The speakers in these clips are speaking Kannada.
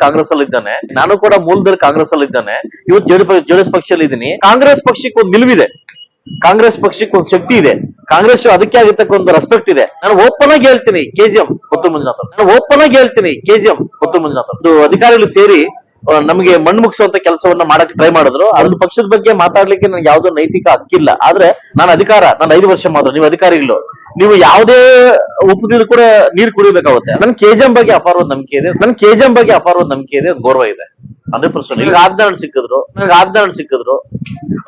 ಕಾಂಗ್ರೆಸ್ ಅಲ್ಲಿ ಇದ್ದಾನೆ ಇವತ್ತು ಜೆಡಿಎಸ್ ಪಕ್ಷದಲ್ಲಿ ಇದ್ದೀನಿ. ಕಾಂಗ್ರೆಸ್ ಪಕ್ಷಕ್ಕೆ ಒಂದು ನಿಲುವಿದೆ, ಕಾಂಗ್ರೆಸ್ ಪಕ್ಷಕ್ಕೆ ಒಂದು ಶಕ್ತಿ ಇದೆ, ಕಾಂಗ್ರೆಸ್ ಅದಕ್ಕೆ ಆಗಿರ್ತಕ್ಕ ಒಂದು ರೆಸ್ಪೆಕ್ಟ್ ಇದೆ. ನಾನು ಓಪನ್ ಆಗಿ ಹೇಳ್ತೀನಿ ಕೆಜಿಎಂ ಕೊತ್ತು ಮಂಜುನಾಥ್ ಅಧಿಕಾರಿಗಳು ಸೇರಿ ನಮಗೆ ಮಣ್ಣು ಮುಗಿಸುವಂತ ಕೆಲಸವನ್ನ ಮಾಡಕ್ಕೆ ಟ್ರೈ ಮಾಡಿದ್ರು. ಅದೊಂದು ಪಕ್ಷದ ಬಗ್ಗೆ ಮಾತಾಡ್ಲಿಕ್ಕೆ ನನಗೆ ಯಾವ್ದೋ ನೈತಿಕ ಹಕ್ಕಿಲ್ಲ. ಆದ್ರೆ ನಾನು 5 ವರ್ಷ ಮಾತ್ರ, ನೀವು ಅಧಿಕಾರಿಗಳು, ನೀವು ಯಾವುದೇ ಉಪದಿದ್ರು ಕೂಡ ನೀರು ಕುಡಿಬೇಕಾಗುತ್ತೆ. ನನ್ ಕೆಜಿಎಂ ಬಗ್ಗೆ ಅಪಾರವಾದ ನಂಬಿಕೆ ಇದೆ, ಗೌರವ ಇದೆ 100%. ಈಗ ಆಜ್ಞಾನ ಸಿಕ್ಕಿದ್ರು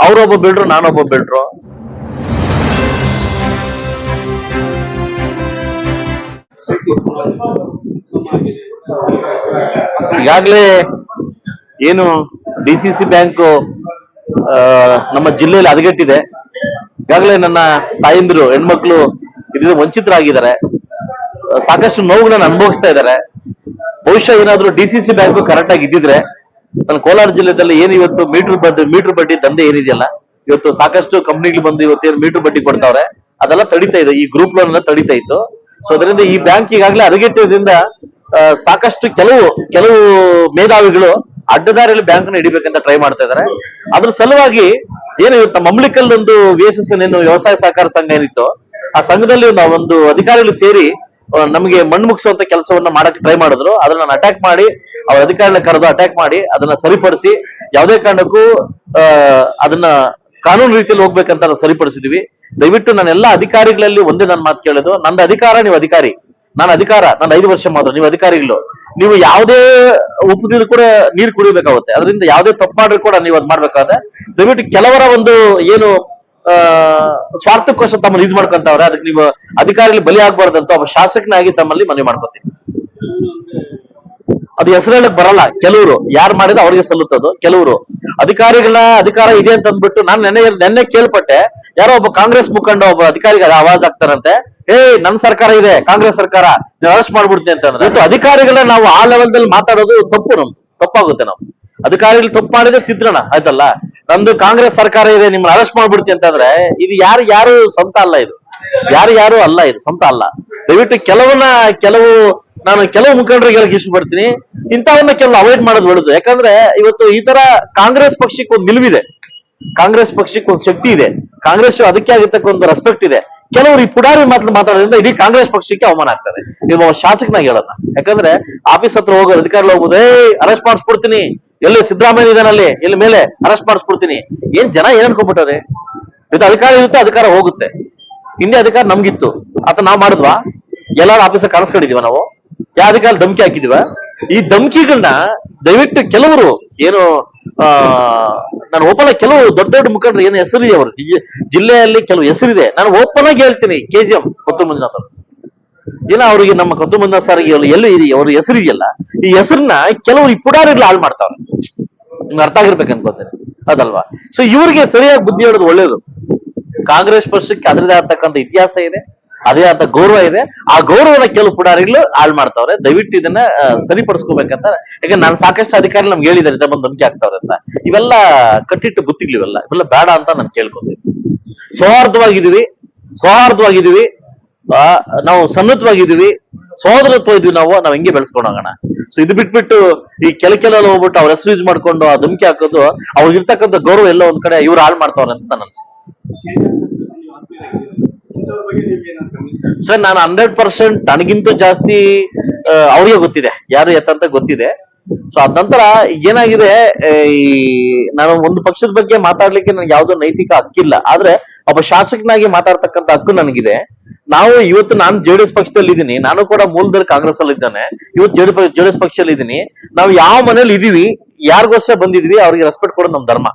ಅವ್ರೊಬ್ಬ ಬಿಲ್ಡ್ರು, ನಾನೊಬ್ಬ ಬಿಲ್ಡ್ರು. ಈಗಾಗ್ಲೇ ಏನು ಡಿಸಿಸಿ ಬ್ಯಾಂಕ್ ನಮ್ಮ ಜಿಲ್ಲೆಯಲ್ಲಿ ಹದಗೆಟ್ಟಿದೆ. ಈಗಾಗಲೇ ನನ್ನ ತಾಯಂದಿರು, ಹೆಣ್ಮಕ್ಳು ಇದರಿಂದ ವಂಚಿತರಾಗಿದ್ದಾರೆ, ಸಾಕಷ್ಟು ನೋವುಗಳನ್ನ ಅನುಭವಿಸ್ತಾ ಇದ್ದಾರೆ. ಬಹುಶಃ ಏನಾದ್ರೂ ಡಿಸಿಸಿ ಬ್ಯಾಂಕ್ ಕರೆಕ್ಟ್ ಆಗಿ ಇದ್ದಿದ್ರೆ, ನನ್ನ ಕೋಲಾರ ಜಿಲ್ಲೆಯಲ್ಲಿ ಏನು ಇವತ್ತು ಮೀಟರ್ ಬಡ್ಡಿ ದಂಧೆ ಏನಿದೆಯಲ್ಲ, ಇವತ್ತು ಸಾಕಷ್ಟು ಕಂಪ್ನಿಗಳು ಬಂದು ಇವತ್ತೇನು ಮೀಟರ್ ಬಡ್ಡಿ ಕೊಡ್ತಾವ್ರೆ, ಅದೆಲ್ಲ ತಡಿತಾ ಇದೆ. ಈ ಗ್ರೂಪ್ ಲೋನ್ ಎಲ್ಲ ತಡಿತಾ ಇತ್ತು. ಸೊ ಅದರಿಂದ ಈ ಬ್ಯಾಂಕ್ ಈಗಾಗಲೇ ಹದಗೆಟ್ಟಿದ್ರಿಂದ ಸಾಕಷ್ಟು ಕೆಲವು ಮೇಧಾವಿಗಳು ಅಡ್ಡದಾರಿಯಲ್ಲಿ ಬ್ಯಾಂಕ್ ನ ಹಿಡಿಬೇಕಂತ ಟ್ರೈ ಮಾಡ್ತಾ ಇದಾರೆ. ಅದ್ರ ಸಲುವಾಗಿ ಏನು ಇವತ್ತು ಮಮ್ಲಿಕಲ್ ಒಂದು VSSN ಏನು ವ್ಯವಸಾಯ ಸಹಕಾರ ಸಂಘ ಏನಿತ್ತು, ಆ ಸಂಘದಲ್ಲಿ ಒಂದು ಅಧಿಕಾರಿಗಳು ಸೇರಿ ನಮಗೆ ಮಣ್ಣು ಮುಗಿಸುವಂತ ಕೆಲಸವನ್ನ ಮಾಡಕ್ಕೆ ಟ್ರೈ ಮಾಡಿದ್ರು. ಅದನ್ನ ಅಟ್ಯಾಕ್ ಮಾಡಿ, ಅವ್ರ ಅಧಿಕಾರಿಗಳನ್ನ ಕರೆದು ಅಟ್ಯಾಕ್ ಮಾಡಿ ಅದನ್ನ ಸರಿಪಡಿಸಿ, ಯಾವುದೇ ಕಾರಣಕ್ಕೂ ಅದನ್ನ ಕಾನೂನು ರೀತಿಯಲ್ಲಿ ಹೋಗ್ಬೇಕಂತ ಸರಿಪಡಿಸಿದ್ವಿ. ದಯವಿಟ್ಟು ನಾನು ಎಲ್ಲಾ ಅಧಿಕಾರಿಗಳಲ್ಲಿ ಒಂದೇ ನನ್ನ ಮಾತು ಕೇಳೋದು, ನಂದು ಅಧಿಕಾರ, ನೀವು ಅಧಿಕಾರಿ. ನಾನು 5 ವರ್ಷ ಮಾತ್ರ, ನೀವು ಅಧಿಕಾರಿಗಳು, ನೀವು ಯಾವುದೇ ಉಪದಿದ್ರು ಕೂಡ ನೀರು ಕುಡಿಬೇಕಾಗುತ್ತೆ. ಅದರಿಂದ ಯಾವುದೇ ತಪ್ಪು ಮಾಡ್ರು ಕೂಡ ನೀವು ಅದ್ ಮಾಡ್ಬೇಕಾದ್ರೆ ದಯವಿಟ್ಟು ಕೆಲವರ ಒಂದು ಏನು ಸ್ವಾರ್ಥಕ್ಕೋಸ್ಕರ ತಮ್ಮನ್ನು ಇದು ಮಾಡ್ಕೊಂತವ್ರೆ, ಅದಕ್ಕೆ ನೀವು ಅಧಿಕಾರಿಗಳು ಬಲಿ ಆಗ್ಬಾರ್ದಂತ ಒಬ್ಬ ಶಾಸಕನಾಗಿ ತಮ್ಮಲ್ಲಿ ಮನವಿ ಮಾಡ್ಕೋತೀನಿ. ಅದು ಹೆಸರು ಹೇಳಕ್ ಬರಲ್ಲ. ಕೆಲವರು ಯಾರು ಮಾಡಿದ ಅವ್ರಿಗೆ ಸಲ್ಲುತ್ತದು. ಕೆಲವರು ಅಧಿಕಾರ ಇದೆ ಅಂತ ಅಂದ್ಬಿಟ್ಟು ನಾನು ನೆನ್ನೆ ಕೇಳ್ಪಟ್ಟೆ, ಯಾರೋ ಒಬ್ಬ ಕಾಂಗ್ರೆಸ್ ಮುಖಂಡ ಒಬ್ಬ ಅಧಿಕಾರಿಗೆ ಆವಾಜ್ ಆಗ್ತಾರಂತೆ, ನನ್ ಸರ್ಕಾರ ಇದೆ, ಕಾಂಗ್ರೆಸ್ ಸರ್ಕಾರ, ನೀವು ಅರೆಸ್ಟ್ ಮಾಡ್ಬಿಡ್ತೀನಿ ಅಂತಂದ್ರೆ. ಇವತ್ತು ಅಧಿಕಾರಿಗಳನ್ನ ನಾವು ಆ ಲೆವೆಲ್ದಲ್ಲಿ ಮಾತಾಡೋದು ತಪ್ಪಾಗುತ್ತೆ. ನಾವು ಅಧಿಕಾರಿಗಳು ತಪ್ಪು ಮಾಡಿದ್ರೆ ತಿದ್ರೋಣ, ಆಯ್ತಲ್ಲ. ನಮ್ದು ಕಾಂಗ್ರೆಸ್ ಸರ್ಕಾರ ಇದೆ, ನಿಮ್ನ ಅರೆಸ್ಟ್ ಮಾಡ್ಬಿಡ್ತೀನಿ ಅಂತಂದ್ರೆ ಇದು ಯಾರು ಸ್ವಂತ ಅಲ್ಲ. ಇದು ಯಾರು ಅಲ್ಲ, ಇದು ಸ್ವಂತ ಅಲ್ಲ. ದಯವಿಟ್ಟು ಕೆಲವು ಮುಖಂಡರಿಗೆ ಹೇಳಕ್ ಇಷ್ಟಪಡ್ತೀನಿ, ಇಂಥವನ್ನ ಕೆಲವು ಅವಾಯ್ಡ್ ಮಾಡೋದು ಒಳ್ಳೆದು. ಯಾಕಂದ್ರೆ ಇವತ್ತು ಈ ತರ ಕಾಂಗ್ರೆಸ್ ಪಕ್ಷಕ್ಕೆ ಒಂದು ನಿಲುವಿದೆ, ಕಾಂಗ್ರೆಸ್ ಪಕ್ಷಕ್ಕೆ ಒಂದು ಶಕ್ತಿ ಇದೆ, ಕಾಂಗ್ರೆಸ್ ಅದಕ್ಕೆ ಆಗಿರ್ತಕ್ಕ ಒಂದು ರೆಸ್ಪೆಕ್ಟ್ ಇದೆ. ಕೆಲವರು ಈ ಪುಡಾರಿ ಮಾತಾಡೋದ್ರಿಂದ ಇಡೀ ಕಾಂಗ್ರೆಸ್ ಪಕ್ಷಕ್ಕೆ ಅವಮಾನ ಆಗ್ತದೆ. ನೀವು ಶಾಸಕನಾಗಿ ಹೇಳೋಣ. ಯಾಕಂದ್ರೆ ಆಫೀಸ್ ಹತ್ರ ಹೋಗೋದು, ಅಧಿಕಾರಿಗಳು ಹೋಗೋದು, ಅರೆಸ್ಟ್ ಮಾಡಿಸ್ಬಿಡ್ತೀನಿ, ಎಲ್ಲಿ ಸಿದ್ದರಾಮಯ್ಯ ಇದಾನಲ್ಲಿ, ಎಲ್ಲಿ ಮೇಲೆ ಅರೆಸ್ಟ್ ಮಾಡಿಸ್ಬಿಡ್ತೀನಿ. ಜನ ಏನ್ ಅನ್ಕೊಂಡ್ಬಿಟ್ಟವ್ರೆ, ಇದು ಅಧಿಕಾರ ಇರುತ್ತೆ, ಅಧಿಕಾರ ಹೋಗುತ್ತೆ. ಹಿಂದೆ ಅಧಿಕಾರ ನಮ್ಗಿತ್ತು, ಅಥವಾ ನಾವ್ ಮಾಡಿದ್ವಾ? ಎಲ್ಲಾರು ಆಫೀಸ ಕಾಣಿಸ್ಕೊಂಡಿದೀವ ನಾವು? ಯಾವ ಅಧಿಕಾರ ಧಮಕಿ ಹಾಕಿದೀವ? ಈ ಧಮಕಿಗಳನ್ನ ದಯವಿಟ್ಟು ಕೆಲವರು ಏನು ನಾನು ಓಪನ್ ಆಗಿ, ಕೆಲವು ದೊಡ್ಡ ಮುಖಂಡರು ಏನು ಹೆಸರಿದೆ, ಅವರು ಜಿಲ್ಲೆಯಲ್ಲಿ ಕೆಲವು ಹೆಸರಿದೆ. ನಾನು ಓಪನ್ ಆಗಿ ಹೇಳ್ತೀನಿ, ಕೆಜಿಎಂ ಕೊತ್ತು ಮಂಜುನಾಥ್ ಅವರು ಅವ್ರಿಗೆ, ನಮ್ಮ ಕೊತ್ತು ಮಂಜುನಾಥ್ ಸರ್ ಎಲ್ಲಿ ಇದೆಯಾ ಅವ್ರ ಹೆಸರಿದೆಯಲ್ಲ, ಈ ಹೆಸರನ್ನ ಕೆಲವರು ಈ ಪುಡಾರಿಗಳು ಹಾಳು ಮಾಡ್ತಾವ್ರೆ. ನಿಮ್ಗೆ ಅರ್ಥ ಆಗಿರ್ಬೇಕು ಅನ್ಕೋತೇನೆ, ಅದಲ್ವಾ? ಸೊ ಇವ್ರಿಗೆ ಸರಿಯಾಗಿ ಬುದ್ಧಿ ಹೇಳೋದು ಒಳ್ಳೇದು. ಕಾಂಗ್ರೆಸ್ ಪಕ್ಷಕ್ಕೆ ಅದರದೇ ಆಗ್ತಕ್ಕಂಥ ಇತಿಹಾಸ ಇದೆ, ಅದೇ ಅಂತ ಗೌರವ ಇದೆ. ಆ ಗೌರವನ ಕೆಲವು ಪುಡಾರಿಗಳು ಹಾಳು ಮಾಡ್ತಾವ್ರೆ. ದಯವಿಟ್ಟು ಇದನ್ನ ಸರಿಪಡಿಸ್ಕೋಬೇಕಂತ. ಯಾಕಂದ್ರೆ ನಾನು ಸಾಕಷ್ಟು ಅಧಿಕಾರಿ ನಮ್ಗೆ ಹೇಳಿದ್ದಾರೆ ಇದ ಬಂದು ಧಮಕಿ ಆಗ್ತಾವ್ರೆ ಅಂತ. ಇವೆಲ್ಲ ಕಟ್ಟಿಟ್ಟು ಬುತ್ತಿಗಳು, ಇವೆಲ್ಲ ಬೇಡ ಅಂತ ನಾನು ಕೇಳ್ಕೊತೀನಿ. ಸೌಹಾರ್ದವಾಗಿದ್ದೀವಿ, ನಾವು ಸನ್ನದ್ಧವಾಗಿದ್ದೀವಿ, ಸಹೋದರತ್ವ ಇದ್ವಿ, ನಾವು ಹಿಂಗೆ ಬೆಳೆಸ್ಕೊಂಡು ಹೋಗೋಣ. ಸೊ ಇದು ಬಿಟ್ಬಿಟ್ಟು ಈ ಕೆಲವೆಲ್ಲ ಹೋಗ್ಬಿಟ್ಟು ಅವ್ರ ಹೆಸರು ಯೂಸ್ ಮಾಡ್ಕೊಂಡು ಆ ಧಮಕಿ ಹಾಕೋದು, ಅವ್ರಿಗೆ ಇರ್ತಕ್ಕಂಥ ಗೌರವ ಎಲ್ಲ ಒಂದ್ ಕಡೆ ಇವ್ರು ಹಾಳು ಮಾಡ್ತಾವ್ರೆ ಅಂತ ನನ್ ಅನ್ಸುತ್ತೆ. ಸರ್, ನಾನು 100% ನನಗಿಂತ ಜಾಸ್ತಿ ಅವ್ರಿಗೆ ಗೊತ್ತಿದೆ, ಯಾರು ಎತ್ತಂತ ಗೊತ್ತಿದೆ. ಸೊ ಅದ ನಂತರ ಏನಾಗಿದೆ, ನಾನು ಒಂದು ಪಕ್ಷದ ಬಗ್ಗೆ ಮಾತಾಡ್ಲಿಕ್ಕೆ ನನಗೆ ಯಾವ್ದೋ ನೈತಿಕ ಹಕ್ಕಿಲ್ಲ. ಆದ್ರೆ ಒಬ್ಬ ಶಾಸಕನಾಗಿ ಮಾತಾಡ್ತಕ್ಕಂಥ ಹಕ್ಕು ನನಗಿದೆ. ಇವತ್ತು ನಾನು JDS ಪಕ್ಷದಲ್ಲಿ ಇದ್ದೀನಿ, ನಾನು ಕೂಡ ಮೂಲದಲ್ಲಿ ಕಾಂಗ್ರೆಸ್ ಅಲ್ಲಿ ಇದ್ದಾನೆ. ಇವತ್ತು JDS ಪಕ್ಷದಲ್ಲಿ ಇದ್ದೀನಿ. ನಾವು ಯಾವ ಮನೇಲಿ ಇದೀವಿ, ಯಾರಿಗೋಸ್ಕರ ಬಂದಿದ್ವಿ, ಅವ್ರಿಗೆ ರೆಸ್ಪೆಕ್ಟ್ ಕೊಡೋದು ನಮ್ ಧರ್ಮ.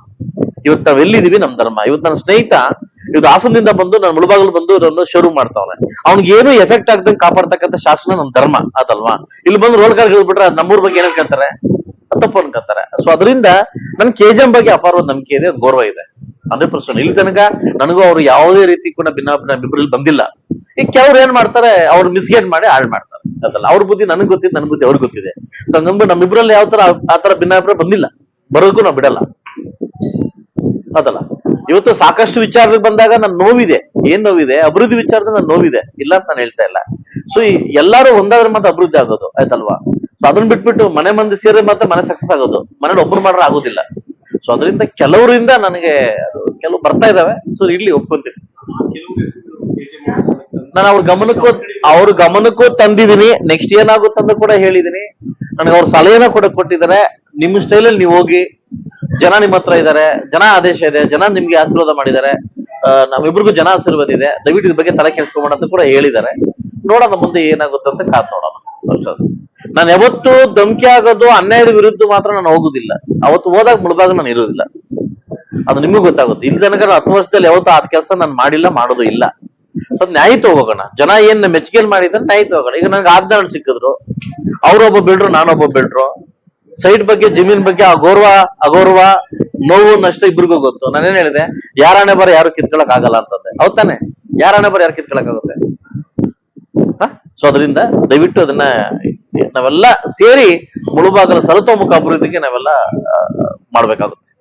ಇವತ್ತು ನಾವ್ ಎಲ್ಲಿದೀವಿ ನಮ್ ಧರ್ಮ. ಇವತ್ತು ನನ್ನ ಸ್ನೇಹಿತ ಇವತ್ತು ಹಾಸನದಿಂದ ಬಂದು ನನ್ನ ಮುಳಬಾಗಲ್ ಬಂದು ನನ್ನ ಶೋರೂಮ್ ಮಾಡ್ತಾವನೆ. ಅವ್ನಿಗೆ ಏನು ಎಫೆಕ್ಟ್ ಆಗದಂಗೆ ಕಾಪಾಡ್ತಕ್ಕಂಥ ಶಾಸನ ನಮ್ ಧರ್ಮ, ಅದಲ್ವಾ? ಇಲ್ಲಿ ಬಂದು ರೋಲ್ ಕಾರ್ ಹೇಳ್ಬಿಟ್ರೆ ನಮ್ಮೂರ್ ಬಗ್ಗೆ ಏನ್ ಅನ್ಕೊಂತಾರೆ, ತಪ್ಪು ಅನ್ಕೊಂತಾರೆ. ಸೊ ಅದರಿಂದ ನನ್ ಕೆಜಿಎಂ ಬಗ್ಗೆ ಅಪಾರವಾದ ನಂಬಿಕೆ ಇದೆ, ಅದು ಗೌರವ ಇದೆ 100%. ಇಲ್ಲಿ ತನಕ ನನಗೂ ಅವ್ರು ಯಾವುದೇ ರೀತಿ ಕೂಡ ಭಿನ್ನಾಭಿಪ್ರಾಯ ಬಂದಿಲ್ಲ. ಈಗ ಕೆಲವ್ರು ಏನ್ ಮಾಡ್ತಾರೆ, ಅವ್ರು ಮಿಸ್ಗೈಡ್ ಮಾಡಿ ಹಾಳು ಮಾಡ್ತಾರೆ, ಅದಲ್ಲ. ಅವ್ರ ಬುದ್ಧಿ ನನಗ್ ಗೊತ್ತಿದೆ, ನನ್ ಬುದ್ಧಿ ಅವ್ರಿಗೆ ಗೊತ್ತಿದೆ. ಸೊ ಹಂಗಂದ್ಬಿಟ್ಟು ನಮ್ಮಿಬ್ರಲ್ಲಿ ಯಾವ ತರ ಆತರ ಭಿನ್ನಾಭಿಪ್ರಾಯ ಬಂದಿಲ್ಲ, ಬರೋದಕ್ಕೂ ನಾವು ಬಿಡಲ್ಲ, ಅದಲ್ಲ. ಇವತ್ತು ಸಾಕಷ್ಟು ವಿಚಾರಕ್ಕೆ ಬಂದಾಗ ನನ್ ನೋವಿದೆ. ಏನ್ ನೋವಿದೆ? ಅಭಿವೃದ್ಧಿ ವಿಚಾರದ ನನ್ ನೋವಿದೆ, ಇಲ್ಲ ಅಂತ ನಾನು ಹೇಳ್ತಾ ಇಲ್ಲ. ಸೊ ಎಲ್ಲಾರು ಒಂದಾದ್ರೆ ಮತ್ತೆ ಅಭಿವೃದ್ಧಿ ಆಗೋದು, ಆಯ್ತಲ್ವಾ? ಸೊ ಅದನ್ನ ಬಿಟ್ಬಿಟ್ಟು ಮನೆ ಮಂದಿ ಸೇರಿ ಮಾತ್ರ ಮನೆ ಸಕ್ಸಸ್ ಆಗೋದು, ಮನೇಲಿ ಒಬ್ರು ಮಾಡ್ರೆ ಆಗೋದಿಲ್ಲ. ಸೊ ಅದರಿಂದ ಕೆಲವರಿಂದ ನನಗೆ ಕೆಲವು ಬರ್ತಾ ಇದಾವೆ. ಸೊ ಇರ್ಲಿ, ಒಪ್ಕೊಂತೀನಿ. ನಾನು ಅವ್ರ ಗಮನಕ್ಕೂ ತಂದಿದ್ದೀನಿ. ನೆಕ್ಸ್ಟ್ ಏನಾಗುತ್ತೆ ಅಂತ ಕೂಡ ಹೇಳಿದೀನಿ. ನನಗೆ ಅವ್ರ ಸಲಹೆನ ಕೂಡ ಕೊಟ್ಟಿದ್ದಾರೆ. ನಿಮ್ಮ ಸ್ಟೈಲಲ್ಲಿ ನೀವು ಹೋಗಿ, ಜನ ನಿಮ್ಮ ಹತ್ರ ಇದ್ದಾರೆ, ಜನ ಆದೇಶ ಇದೆ, ಜನ ನಿಮ್ಗೆ ಆಶೀರ್ವಾದ ಮಾಡಿದ್ದಾರೆ, ನಮ್ಮಿಬ್ರಿಗೂ ಜನ ಆಶೀರ್ವಾದ ಇದೆ, ದಯವಿಟ್ಟು ಇದ್ರ ಬಗ್ಗೆ ತಲೆ ಕೆಡಿಸ್ಕೊಬೇಡ ಅಂತ ಕೂಡ ಹೇಳಿದ್ದಾರೆ. ನೋಡೋಣ ಮುಂದೆ ಏನಾಗುತ್ತೆ ಅಂತ ಕಾದ್ ನೋಡೋಣ ಅಷ್ಟೇ. ನಾನು ಯಾವತ್ತು ಧಮಕಿ ಆಗೋದು, ಅನ್ಯಾಯದ ವಿರುದ್ಧ ಮಾತ್ರ ನಾನು ಹೋಗುದಿಲ್ಲ. ಅವತ್ತು ಹೋದಾಗ ಮುಳುವಾಗ ನಾನು ಇರುವುದಿಲ್ಲ. ಅದು ನಿಮಗೂ ಗೊತ್ತಾಗುತ್ತೆ. ಇಲ್ಲಿ ತನಕ 10 ವರ್ಷದಲ್ಲಿ ಯಾವತ್ತೂ ಆ ಕೆಲಸ ನಾನು ಮಾಡಿಲ್ಲ, ಮಾಡೋದು ಇಲ್ಲ. ಸ್ವಲ್ಪ ನ್ಯಾಯ ಹೋಗೋಣ. ಜನ ಏನ್ ಮೆಚ್ಚುಗೆಲ್ ಮಾಡಿದ್ರೆ ನ್ಯಾಯ ಹೋಗೋಣ. ಈಗ ನಂಗೆ ಆಜ್ಞಾನ ಸಿಕ್ಕಿದ್ರು, ಅವ್ರೊಬ್ಬ ಬಿಡ್ರು, ನಾನೊಬ್ಬ ಬಿಡ್ರು. ಸೈಟ್ ಬಗ್ಗೆ, ಜಮೀನ್ ಬಗ್ಗೆ ಅಗೌರವ ನೋವು ನಷ್ಟ ಇಬ್ರಿಗೂ ಗೊತ್ತು. ನಾನೇನ್ ಹೇಳಿದೆ, ಯಾರಾಣೆ ಬರ ಯಾರು ಕಿತ್ಕೊಳಕ್ ಆಗಲ್ಲ ಅಂತಂದೆ. ಹೌದ್ ತಾನೆ? ಯಾರಾಣೆ ಬರ ಯಾರು ಕಿತ್ಕೊಳಕ್ ಆಗುತ್ತೆ? ಸೊ ಅದರಿಂದ ದಯವಿಟ್ಟು ಅದನ್ನ ನಾವೆಲ್ಲ ಸೇರಿ ಮುಳುಬಾಗಲ ಸರ್ವತೋಮುಖ ಅಭಿವೃದ್ಧಿಗೆ ನಾವೆಲ್ಲ ಮಾಡ್ಬೇಕಾಗುತ್ತೆ.